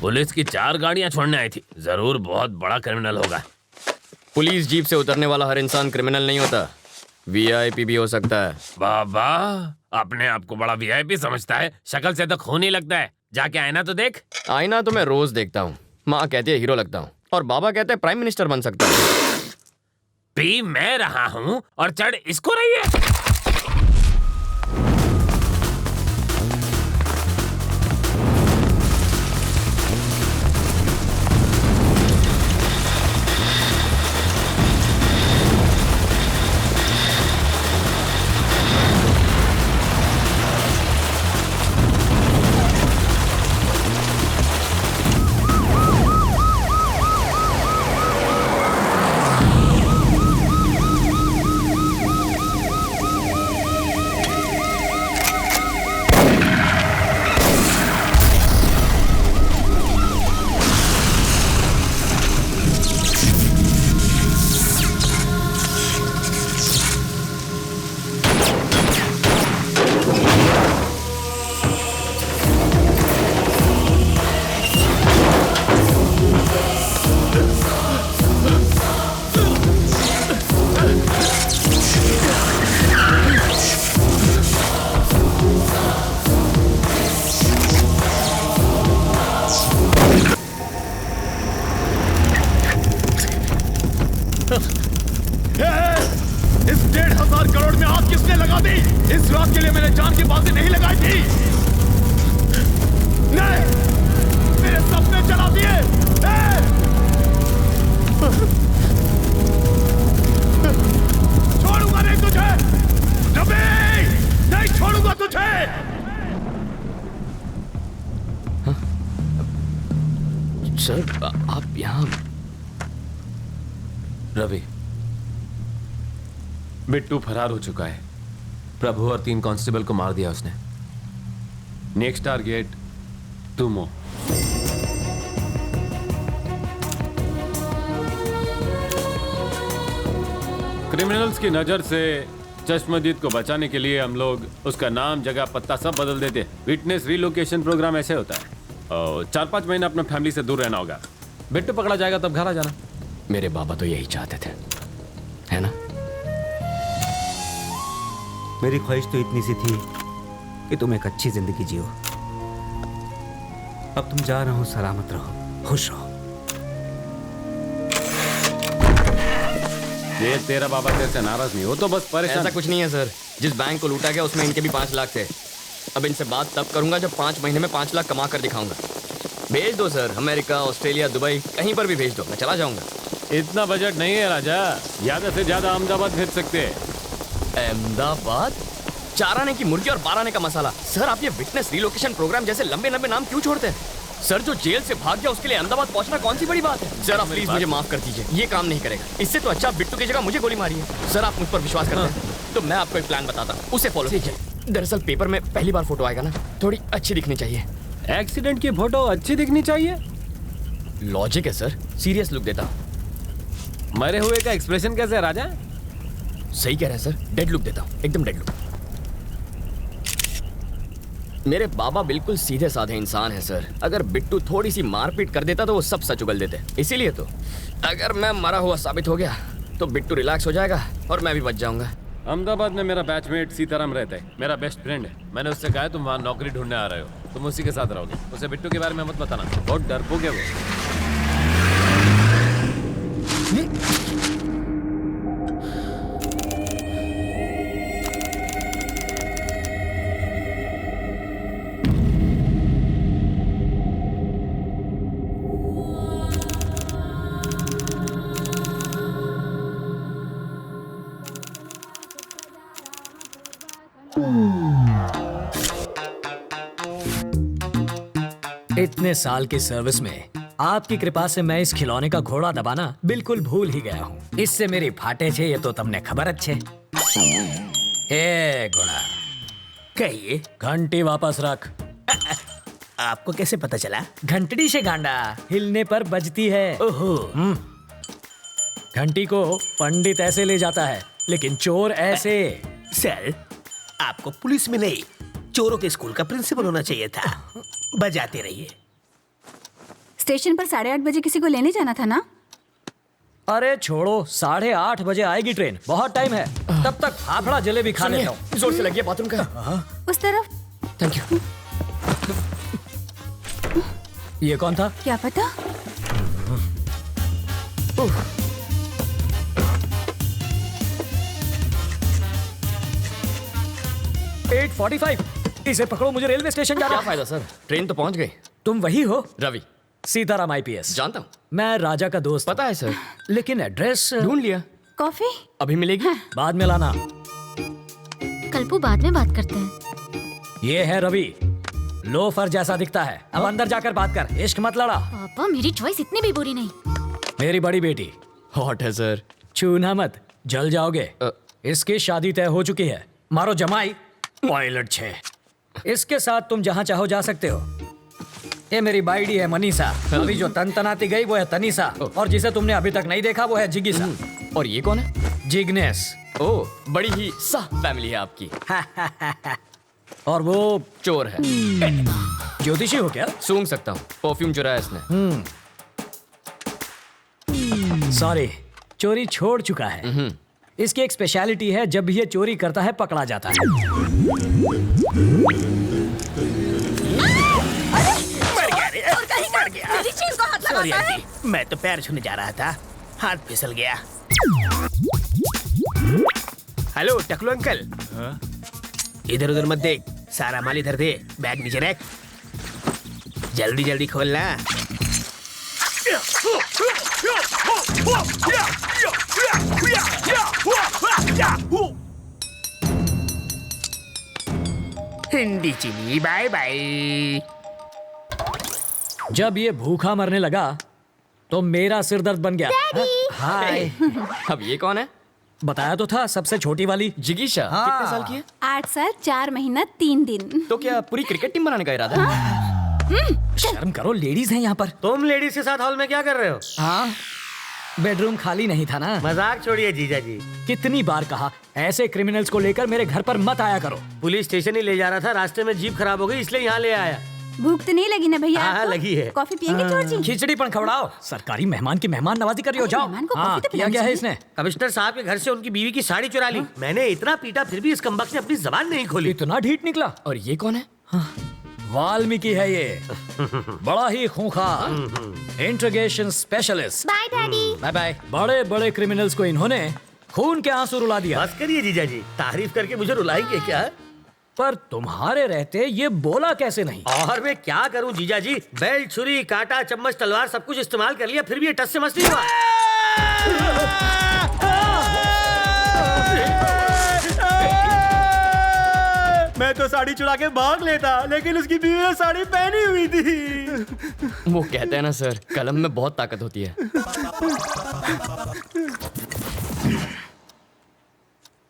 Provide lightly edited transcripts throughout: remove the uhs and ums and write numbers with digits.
Police की 4 गाड़ियां छोड़ने आई थी। जरूर बहुत बड़ा क्रिमिनल होगा। पुलिस जीप से उतरने वाला हर इंसान क्रिमिनल नहीं होता, वीआईपी भी हो सकता है। बाबा अपने आप को बड़ा वीआईपी समझता है। शक्ल से तो खून ही लगता है। जाके आईना तो देख। आईना तो मैं रोज देखता हूँ। माँ कहती है हीरो लगता हूँ और बाबा कहते हैं प्राइम मिनिस्टर बन सकता हूँ। पी मैं रहा हूँ और चढ़ इसको रही है। इस 1,500 करोड़ में आग किसने लगा दी? इस रात के लिए मैंने जान की बाजी नहीं लगाई थी। नहीं, मेरे सपने जला दिए। छोड़ूंगा नहीं तुझे रवि, नहीं छोड़ूंगा तुझे। सर आप यहाँ? रवि, बिट्टू फरार हो चुका है। प्रभु और 3 कांस्टेबल को मार दिया उसने। Next target तुमो। क्रिमिनल्स की नजर से चश्मदीद को बचाने के लिए हम लोग उसका नाम, जगह, पत्ता सब बदल देते हैं। विटनेस रिलोकेशन प्रोग्राम ऐसे होता है। 4-5 महीने अपने फैमिली से दूर रहना होगा। बिट्टू पकड़ा जाएगा तब घर आ जाना। मेरे बाबा तो यही चाहते थे, है ना? मेरी ख्वाहिश तो इतनी सी थी कि तुम एक अच्छी जिंदगी जियो। अब तुम जा रहे हो, सलामत रहो, खुश रहो। ये तेरा बाबा तेरे से नाराज नहीं हो तो बस परेशान। ऐसा कुछ नहीं है सर। जिस बैंक को लूटा गया उसमें इनके भी 5 लाख थे। अब इनसे बात तब करूंगा जब 5 महीने में 5 लाख कमा कर दिखाऊंगा। भेज दो सर, अमेरिका, ऑस्ट्रेलिया, दुबई, कहीं पर भी भेज दो, मैं चला जाऊंगा। इतना बजट नहीं है राजा, ज्यादा से ज्यादा अहमदाबाद भेज सकते हैं। अहमदाबाद? 4 आने की मुर्गी और 12 आने का मसाला। सर आप ये विटनेस रिलोकेशन प्रोग्राम जैसे लंबे लंबे नाम क्यों छोड़ते हैं? सर जो जेल से भाग गया उसके लिए अहमदाबाद पहुंचना कौन सी बड़ी बात है? सर आप प्लीज मुझे माफ कर दीजिए, ये काम नहीं करेगा। इससे तो अच्छा बिट्टू की जगह मुझे गोली मारी है। सर आप मुझ पर विश्वास करते हैं तो मैं आपको एक प्लान बताता हूँ, उसे फॉलो कीजिए। दरअसल पेपर में पहली बार फोटो आएगा ना, थोड़ी अच्छी दिखनी चाहिए। एक्सीडेंट की फोटो अच्छी दिखनी चाहिए? लॉजिक है सर, सीरियस लुक देता हूँ। मरे हुए का एक्सप्रेशन कैसे है राजा? सही कह रहे हैं सर, डेड लुक देता हूँ, एकदम डेड लुक। मेरे बाबा बिल्कुल सीधे साधे इंसान हैं सर। अगर बिट्टू थोड़ी सी मारपीट कर देता तो वो सब सच उगल देते। इसीलिए तो अगर मैं मरा हुआ साबित हो गया तो बिट्टू रिलैक्स हो जाएगा और मैं भी बच जाऊंगा। अहमदाबाद में मेरा बैचमेट सीताराम रहता है, मेरा बेस्ट फ्रेंड है। मैंने उससे कहा तुम वहाँ नौकरी ढूंढने आ रहे हो, तुम उसी के साथ रहोगे। उसे बिट्टू के बारे में मत बताना, बहुत डरपोक है वो। इतने साल की सर्विस में आपकी कृपा से मैं इस खिलौने का घोड़ा दबाना बिल्कुल भूल ही गया हूँ। इससे मेरी फाटे छे ये तो तुमने खबर अच्छे। ए घोड़ा, कहिए। घंटी वापस रख। आपको कैसे पता चला? घंटड़ी से गांडा हिलने पर बजती है। ओहो। घंटी को पंडित ऐसे ले जाता है लेकिन चोर ऐसे। सर, आपको पुलिस में नहीं चोरों के स्कूल का प्रिंसिपल होना चाहिए था। बजाते रहिए। स्टेशन पर 8:30 बजे किसी को लेने जाना था ना? अरे छोड़ो, 8:30 बजे आएगी ट्रेन, बहुत टाइम है। तब तक फाफड़ा जलेबी खा लेता हूँ। जोर से लगिए बाथरूम का। उस तरफ। Thank you. ये कौन था? क्या पता। 8:45। इसे पकड़ो, मुझे रेलवे स्टेशन जाना क्या है। फायदा सर, ट्रेन तो पहुंच गई। तुम वही हो? रवि। सीताराम IPS। जानता हूँ। मैं राजा का दोस्त हूँ। पता है सर। लेकिन एड्रेस ढूंढ लिया। कॉफी अभी मिलेगी? बाद में लाना। कल्पू, बाद में बात करते हैं। ये है रवि, लोफर जैसा दिखता है। अब अंदर जाकर बात कर, इश्क मत लड़ा। पापा, मेरी चॉइस इतनी भी बुरी नहीं। मेरी बड़ी बेटी। हॉट है सर। छूना मत, जल जाओगे। इसकी शादी तय हो चुकी है। मारो जमाई। पायलट 6। इसके साथ तुम जहाँ चाहो जा सकते हो। ये मेरी बाइडी है मनीषा। अभी जो तनतनाती गई वो है तनीषा, और जिसे तुमने अभी तक नहीं देखा वो है जिगिसा। और ये कौन है? जिग्नेस। ओह, बड़ी ही सा फैमिली है आपकी। और वो चोर है। ज्योतिषी हो क्या? सूंघ सकता हूँ, परफ्यूम चुराया इसने। सॉरी, चोरी छोड़ चुका है। इसकी एक स्पेशलिटी है, जब भी ये चोरी करता है पकड़ा जाता है। मेरी चीज को हाथ सॉरी लगाता है। आंटी, मैं तो पैर छूने जा रहा था, हाथ फिसल गया। हेलो टकलू अंकल। इधर उधर मत देख, सारा माल इधर दे। बैग नीचे रख, जल्दी जल्दी खोलना। हिंदी चीनी बाय बाय। जब ये भूखा मरने लगा तो मेरा सिर दर्द बन गया। हाय। अब ये कौन है? बताया तो था, सबसे छोटी वाली। जिगीशा। हाँ। कितने साल की है? 8 साल 4 महीना 3 दिन। तो क्या पूरी क्रिकेट टीम बनाने का इरादा है? शर्म करो, लेडीज हैं यहाँ पर। तुम लेडीज के साथ हॉल में क्या कर रहे हो? हाँ, बेडरूम खाली नहीं था ना। मजाक छोड़िए जीजा जी। कितनी बार कहा, ऐसे क्रिमिनल्स को लेकर मेरे घर पर मत आया करो। पुलिस स्टेशन ही ले जा रहा था, रास्ते में जीप खराब हो गई इसलिए यहाँ ले आया। भूख तो नहीं लगी ना भैया? हाँ, आपको? लगी है। कॉफी पियेंगे चोर जी? खिचड़ी पण खवड़ाओ। सरकारी मेहमान की मेहमान नवाजी कर रही हो, अरे, जाओ। मेहमान को हाँ, कॉफी तो किया पिलानी गया है चाहिए। इसने। कमिश्नर साहब के घर से उनकी बीवी की साड़ी चुरा ली। मैंने इतना पीटा फिर भी इस कमबख्त ने अपनी जबान नहीं खोली। इतना ढीठ निकला। और ये कौन है? वाल्मीकि है ये, बड़ा ही खूंखार interrogation specialist. Bye daddy. Bye bye. बड़े बड़े क्रिमिनल्स को इन्होंने खून के आंसू रुला दिया। बस करिए जीजा जी, तारीफ करके मुझे रुलाएंगे क्या? पर तुम्हारे रहते ये बोला कैसे नहीं? और मैं क्या करूं जीजा जी, बेल्ट, छुरी, कांटा, चम्मच, तलवार सब कुछ इस्तेमाल कर लिया, फिर भी ये टस से मस नहीं हुआ। मैं तो साड़ी चुरा के भाग लेता, लेकिन उसकी बीवी ने साड़ी पहनी हुई थी। वो कहते हैं ना सर, कलम में बहुत ताकत होती है।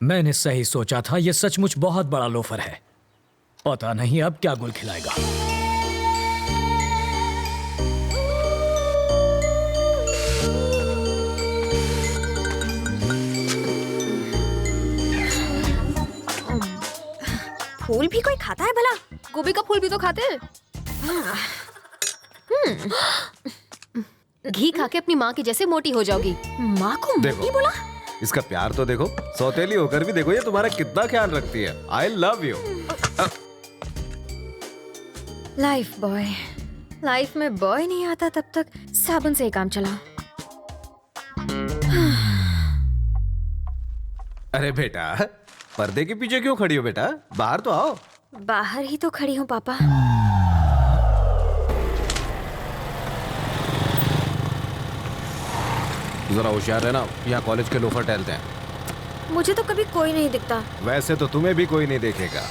मैंने सही सोचा था, ये सचमुच बहुत बड़ा लोफर है। पता नहीं अब क्या गुल खिलाएगा। फूल भी कोई खाता है भला? गोभी का फूल भी तो खाते हैं। घी खा के अपनी माँ की जैसे मोटी हो जाओगी। माँ को मोटी बोला? इसका प्यार तो देखो, सौतेली होकर भी देखो ये तुम्हारा कितना ख्याल रखती है। I love you. Life boy. Life में बॉय नहीं आता तब तक साबुन से ही काम चला। अरे बेटा, पर्दे के पीछे क्यों खड़ी हो बेटा? बाहर तो आओ। बाहर ही तो खड़ी हूँ पापा। जरा होशियार रहना, यहाँ कॉलेज के लोफर टहलते हैं। मुझे तो कभी कोई नहीं दिखता। वैसे तो तुम्हें भी कोई नहीं देखेगा।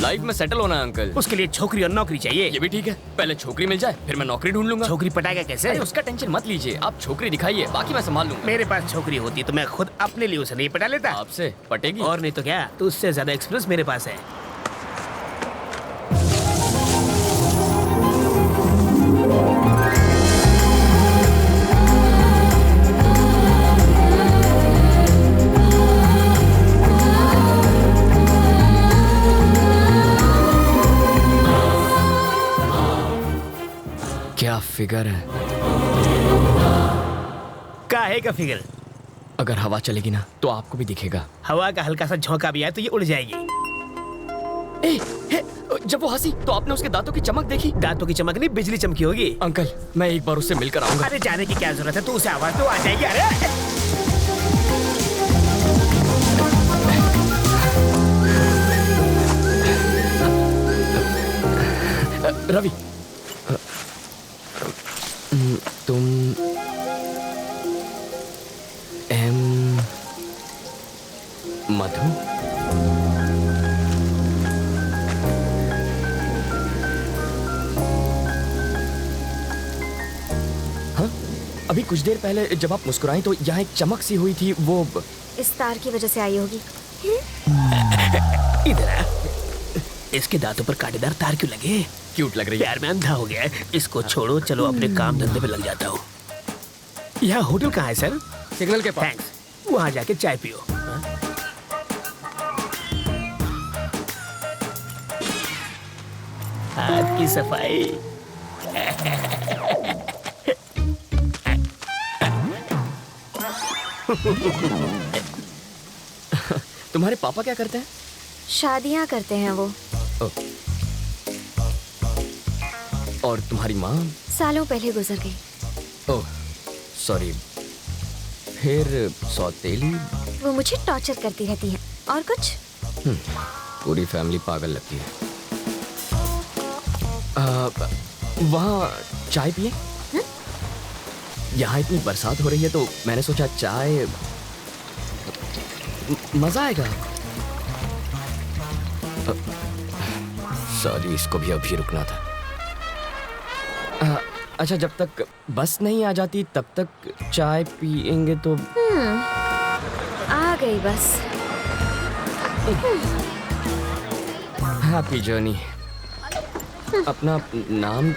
लाइफ में सेटल होना है अंकल। उसके लिए छोकरी और नौकरी चाहिए। ये भी ठीक है, पहले छोकरी मिल जाए फिर मैं नौकरी ढूंढ लूंगा। छोकरी पटाएगा कैसे? अरे उसका टेंशन मत लीजिए, आप छोकरी दिखाइए, बाकी मैं संभाल लूंगा। मेरे पास छोकरी होती तो मैं खुद अपने लिए उसे नहीं पटा लेता। आपसे पटेगी? और नहीं तो क्या, तो उससे ज्यादा एक्सपीरियंस मेरे पास है। फिगर है। काहे का फिगर? अगर हवा चलेगी ना तो आपको भी दिखेगा। हवा का हल्का सा झोंका भी आए तो ये उड़ जाएगी। जब वो हंसी तो आपने उसके दांतों की चमक देखी? दांतों की चमक नहीं, बिजली चमकी होगी। अंकल, मैं एक बार उससे मिलकर आऊंगा। अरे जाने की क्या जरूरत है, तू उसे आवाज तो आ जाएगी। अरे रवि, तुम मधु? हाँ, अभी कुछ देर पहले जब आप मुस्कुराई तो यहाँ एक चमक सी हुई थी, वो इस तार की वजह से आई होगी। इधर आ। इसके दांतों पर कांटेदार तार क्यों लगे? क्यूट लग रही है। प्यार में अंधा हो गया है। इसको छोड़ो, चलो अपने काम धंधे पे लग जाता हूँ। यहाँ होटल कहाँ है सर? सिग्नल के पास। थैंक्स। वहाँ जाके चाय पियो। हाथ की सफाई। तुम्हारे पापा क्या करते हैं? शादियां करते हैं वो। और तुम्हारी माँ? सालों पहले गुजर गई। ओह, सॉरी। फिर सौतेली? वो मुझे टॉर्चर करती रहती है। और कुछ? पूरी फैमिली पागल लगती है। वहाँ चाय पिए? यहाँ इतनी बरसात हो रही है तो मैंने सोचा चाय मजा आएगा। सॉरी, इसको भी अभी रुकना था। अच्छा, जब तक बस नहीं आ जाती तब तक चाय पिएंगे तो? आ गई बस। Happy journey. अपना नाम?